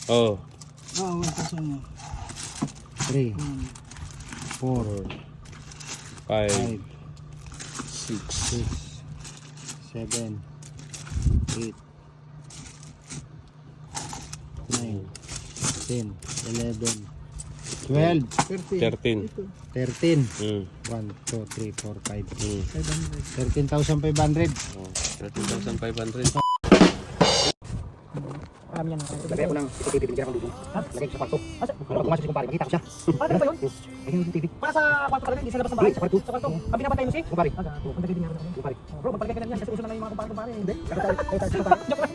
Oh. Oo, 1,000 mo. 3, 4, 5, 5, 6, 7, 8, 9, 10, 11, 12, 13. 13. Mm. 1, 2, 3, 4, 5, Mm. 13,500. Oh, 13,500. Marami yan. Lagay ko ng CCTV, bigyan ng luto. Lagay ko sa kwarto. Para pumasok si kumpare, makita ko siya. Ano ba yun? Lagay yung TV. Para sa kwarto ka rin, hindi sa labas ng bahay. Sa kwarto. Sa kwarto. Ang binabantay mo si? Kumpare. Ang nagiging nga rin ako. Kumpare. Bro, magpalagay ka na yan kasi uso na lang yung mga kumpare-kumpare. Hindi. Joke lang.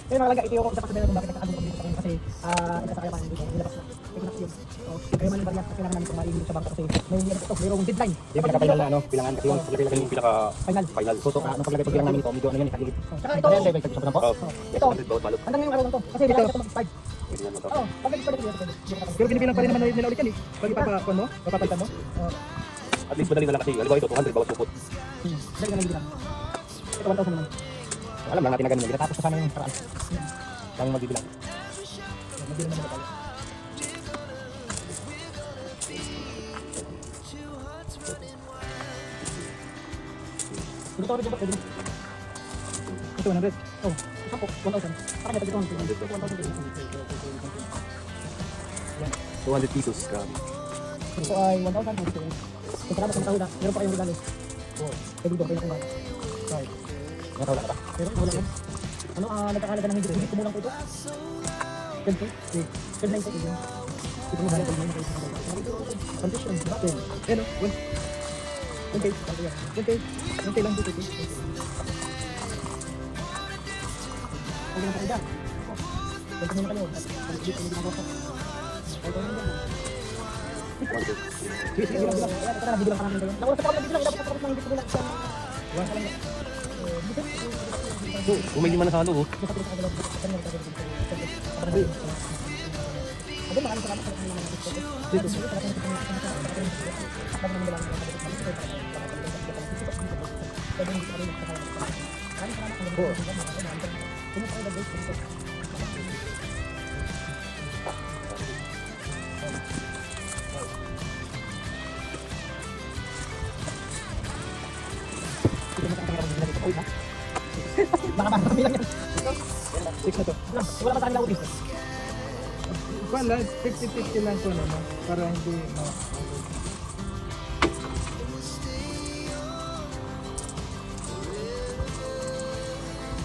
Eh mga laga, ito yung isa pa sabihin kung bakit nagkakagong kami dito sa kanya kasi nagkasakaya pa dito, nilabas na. Ito na yun. So, kaya man yung barya, kailangan namin kumain dito sa bangka kasi mayroong deadline. Yung pinaka-final na bilangan kasi yung paglagay yung Final. Photo ka, anong paglagay pag bilang namin ito, medyo ano yan, ikagilid. Tsaka ito, ito, hanggang ngayong araw lang to. Kasi dito ito mag-expired. Oo, pag nag-expired ito, Pero binibilang pa rin naman nila ulit yan eh. Pag ipapakon mo, papapalitan mo. At least madali na lang kasi. Halimbawa ito, 200 bawas supot. Dali ka na bilang. Ito 1,000 naman. Alam lang natin na ganun nila. Tapos kasama yung paraan. Kami magbibilang. Magbilang naman tayo. Ito rin ba? Ito, 100. Oh, isa po, 1,000. Parang ito, 1,000. 200 pesos. Grabe. Ito ay 1,000. Kung salamat sa matahula, meron pa kayong regalo. Oh, pwede doon kayo nakuha. Right. Nakawala ka ba? Pero wala yan. Ano, nagkakalaga ng hindi kumulang po ito. 10K? 10,900 po yun. Ito mo halaga ng 9,000. Condition, bakit? Ano? 10K, 10K lang dito. Huwag na kayo dyan. Huwag muna kayo. At dito yung ginagawa ko. Huwag na dyan. Sige, bilang. Ito na, bibilang ka namin kayo. Nakulat sa kami, bibilang. Dapat nakapit ng hindi ko bilang. Wala ka lang. Kung may lima na sa halo, oh. Baka ba, bilang yan. 6 na to. Wala pa sa akin lang. Wala, 50-50 lang ko naman. Para hindi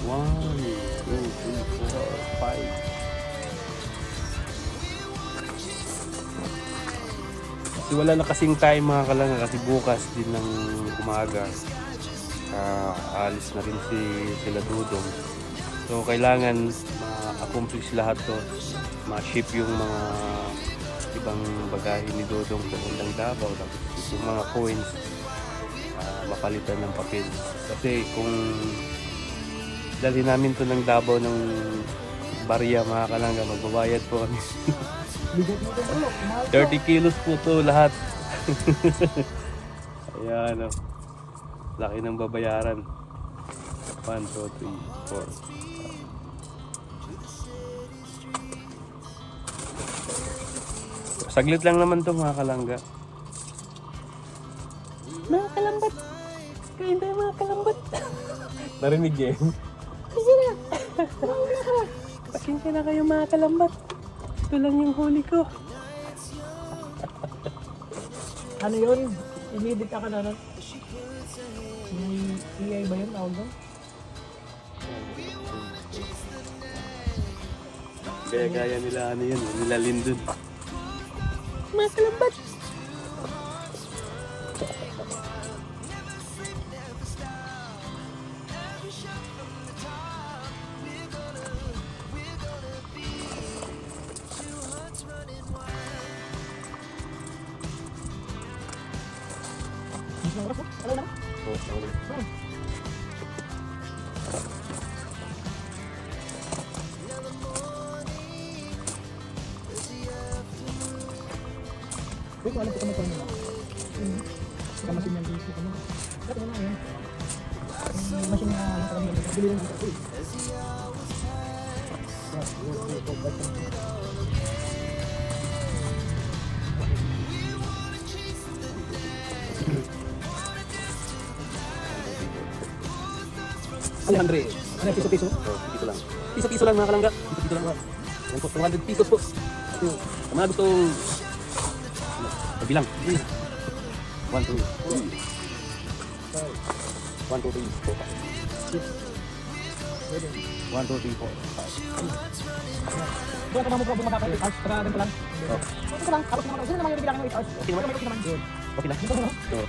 One, two, three, four, five. Kasi wala na kasing time mga kalanga kasi bukas din ng umaga alis na rin sila Dudong. So kailangan ma-accomplish lahat to, ma-ship yung mga ibang bagahe ni Dudong papuntang Davao, tapos yung mga coins mapalitan ng papel. Kasi kung dalhin namin to ng Davao ng barya mga kalangga, magbabayad po kami 30 kilos po to lahat. Ayan o, laki ng babayaran. 1, 2, 3, 4. Saglit lang naman to mga kalangga. Mga kalambat, kain tayo mga kalambat. Narinig eh. Pasensya na kayo mga kalambat. Ito lang yung huli ko. Ano yun? Immediate ka na nun? EI ba yun? Tawag doon? Gaya nila ano yun, nila Lindon. Mga kalambat. Mas lang oras mo? Alaw na? Wait, alam ko kung magkano na. Kamasin yung dito. Kaya na yun. Machine na bili lang dito. 200. Ano yung piso-piso? Oh, piso lang. Piso-piso lang mga kalangga. Piso-piso lang. Yan po, 200 pesos po. Ito, sa mga gustong pagbilang. 1, 2, 1, 2, 3, 4, 5. 1, 2, 3, 4, 5. Buwan ka ba mo po bumaba kayo? Hours, para ganito lang. Oh, Ito lang, tapos naman. Sino naman yung bibilang ng 8 hours? okay naman. Okay naman. Okay lang. Ito naman. Oh,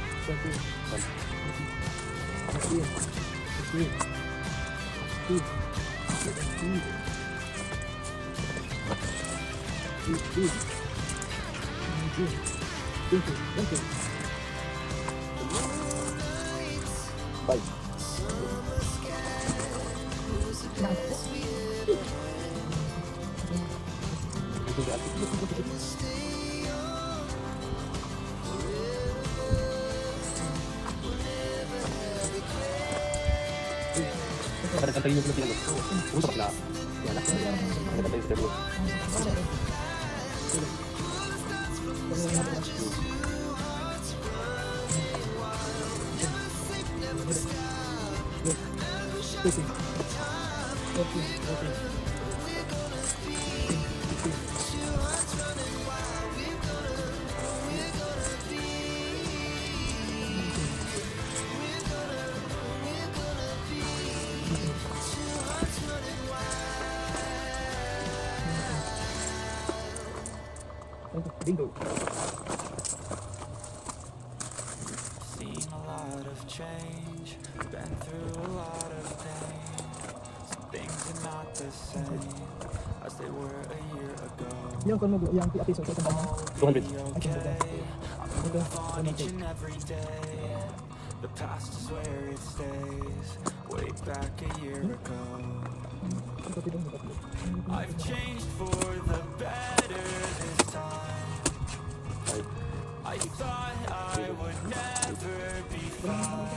5. Kadang-kadang yung pinag usap na. Yan na. Kadang-kadang yung pinag Bingo. Seen a lot of change, been through a lot of pain. Some things are not the same as they were a year ago. Yung kung yung piso, ito ba? 200. Okay, I move on each and every day. The past is where it stays, way back a year ago. I've changed for the better this time. I thought I would never be fine.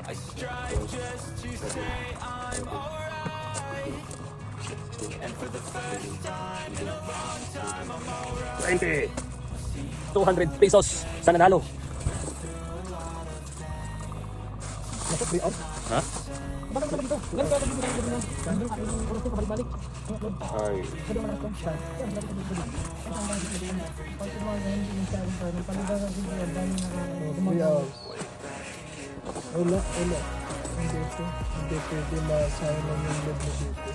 I strive just to say I'm alright. And for the first time in a long time I'm alright. 20. 200 pesos sa nanalo. Ha? Bakit ka dito? Ganun ka dito na. Ganun ka yung oras ko balik-balik. Ay. Sabi mo na ito. Wala. Hindi pwede masayang lang yung loob mo dito.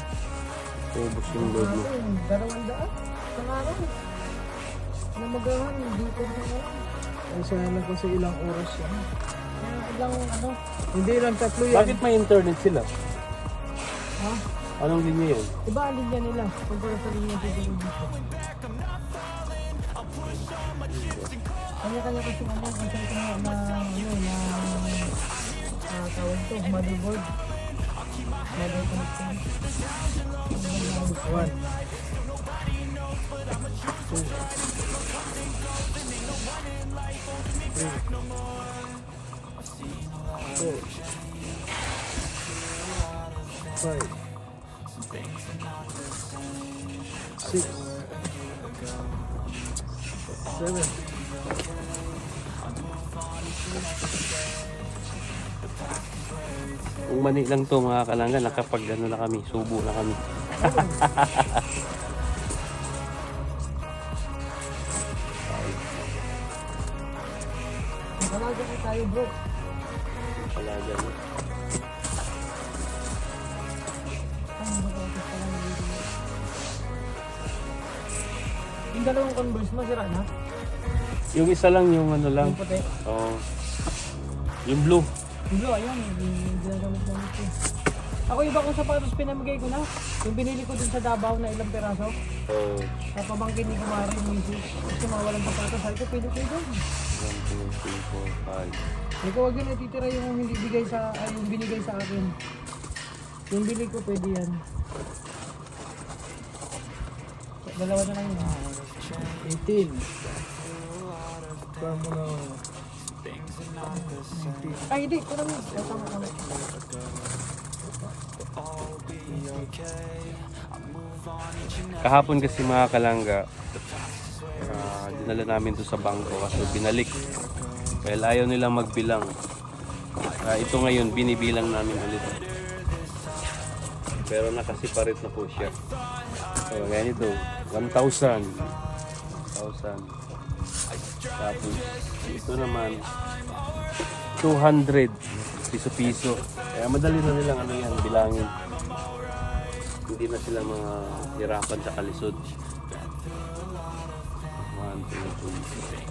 Ubus yung load mo. 200 sa araw. Namagahan, hindi ko na alam. Ay, sayang lang kasi ilang oras yan. Ilang ano? Hindi lang tatlo yan. Bakit may internet sila? Ha? Anong linya yun? Iba ang linya nila. Kumpara sa linya dito dito. Kanya-kanya kasi ano, kasi ito na tawag to, motherboard. Mother connection. 1, 2, 3, 4, 5, 6, 7. Kung mani lang to mga kalangga, nakapag ano na kami, subo na kami. Nakalaga na tayo bro. Palaga mo. Yung dalawang Converse mo, sira na? Yung isa lang yung ano lang. Yung puti. Oh. Yung blue. Yung blue, ayun. Yung ginagamit-gamit ko. Ako iba kong sapatos pinamigay ko na. Yung binili ko dun sa Davao na ilang peraso. Oh. Sa pamangkin ni Kumari, Mrs. Kasi mawalang sapatos. Sabi ko, pwede ko doon. 1, 2, 3, 4, 5. Sabi ko, wag yun natitira yung hindi bigay sa, ay, yung binigay sa akin. Yung bili ko, pwede yan. Dalawa na lang yun. 18. Paano na? Ay, hindi. Ito naman. Tama. Kahapon kasi mga kalangga, dinala namin to sa bangko kasi binalik. Well, ayaw nilang magbilang. Ito ngayon, binibilang namin ulit. Pero nakasiparate na po siya. So, ganito, 1,000. 1,000. Tapos, ito naman, 200 piso-piso. Kaya madali na nilang ano yan, bilangin. Hindi na sila mga hirapan sa kalisod. 1, 2, 3.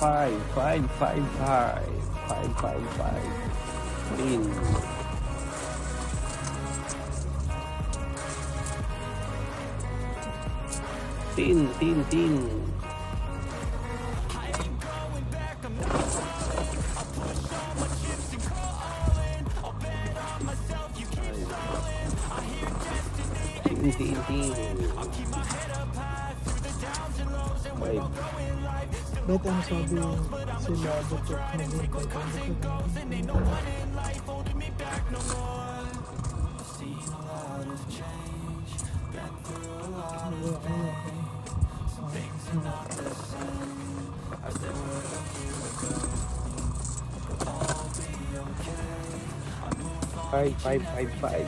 Five. 10. Tin. Tin. Five. Bet ang sabi sila dito maghintay ka. Five.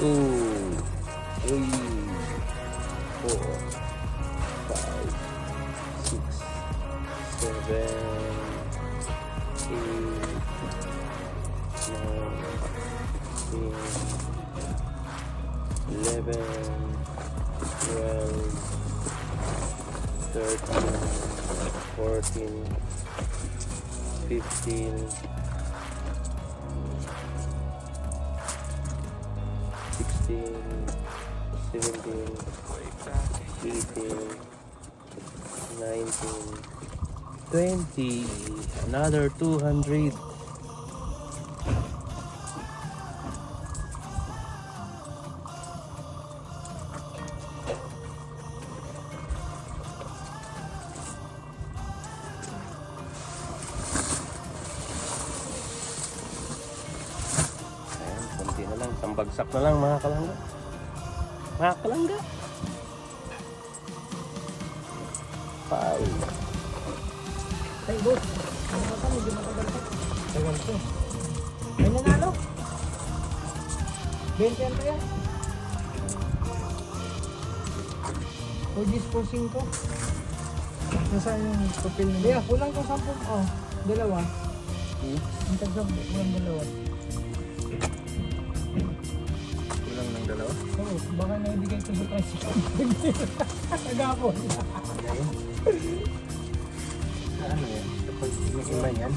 Two, 3, 4, 5, 6, 7, 8, 9, 10, 11, 12, 13, 14, 15, 16, 17, 18, 19, 20, another 200. Ayan, konti na lang, isang bagsak na lang mga kalangga. Mga kalangga. 5. Ay, boss. Ano ba kami? Medyo matagal pa. Tagal ko. May nanalo? 20 yan pa yan? O 10 por 5. Nasaan yung papel na Kaya, kulang ko 10. Oh, dalawa. Ang tagsa, walang dalawa. Kulang ng dalawa. Oo, baka naibigay ko sa tricycle. Kagapon. Ano yan? Kapag ima yan,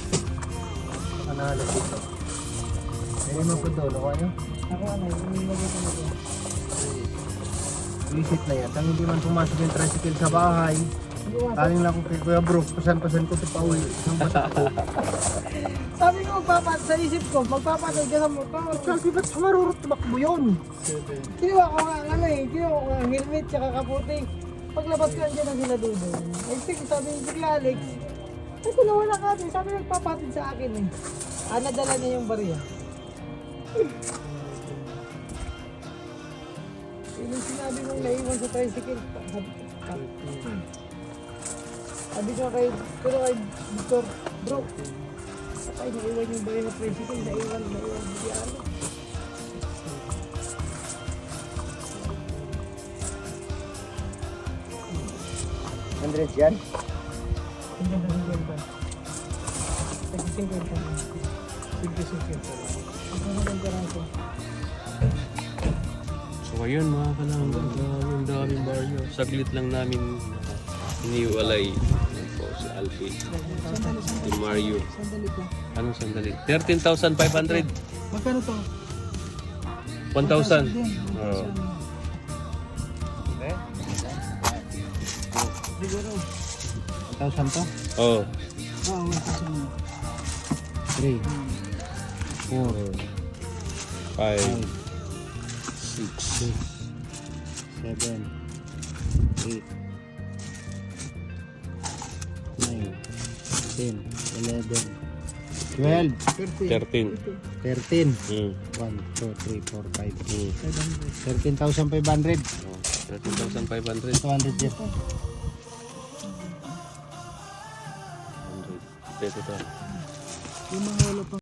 panalo dito. May lima po doon, ako ano? Ako ano, nilagay ko na ito. Visit na yan. Tang hindi man pumasok yung tricycle sa bahay. Kaling lang ko kay Kuya Bro, pasan-pasan ko sa pauwi ng batak ko. Sabi ko, sa isip ko, magpapatay ka sa motor. Kasi ba't marurot tumakbo yun? Kinuha ko nga, kinuha ko nga, helmet tsaka kaputi. Paglabas ko nandiyan ang sila doon. I think, sabi ni Kuya Alex, ay, nawala ka rin. Sabi nagpapatid sa akin eh. Nadala niya yung bariya. Yun yung sinabi mong naiwan sa tricycle. Sabi ko kay Victor, bro, sakay naiwan yung bariya sa tricycle, naiwan si Alex. Andres yan? Ang ganda ng ganda. Tag-50 lang. 50 lang. Ang ganda lang ko. So ayun mga kalangga, ang daming baryo. Saglit lang namin iniwalay po si Alfie, si Mario. Sandali lang. Anong sandali? 13,500. Magkano to? 1,000. Oo. Siguro. 1,000 to? Oh. Oo, 1,000. 3, 4, 5, 6, 7, 8, 9, 10, 11, 12, 13. 13. 13. Mm. 1, 2, 3, 4, 5, Mm. 13,500. Oh, 13,500. 200 yan. 100. Ito. Yung mga wala pa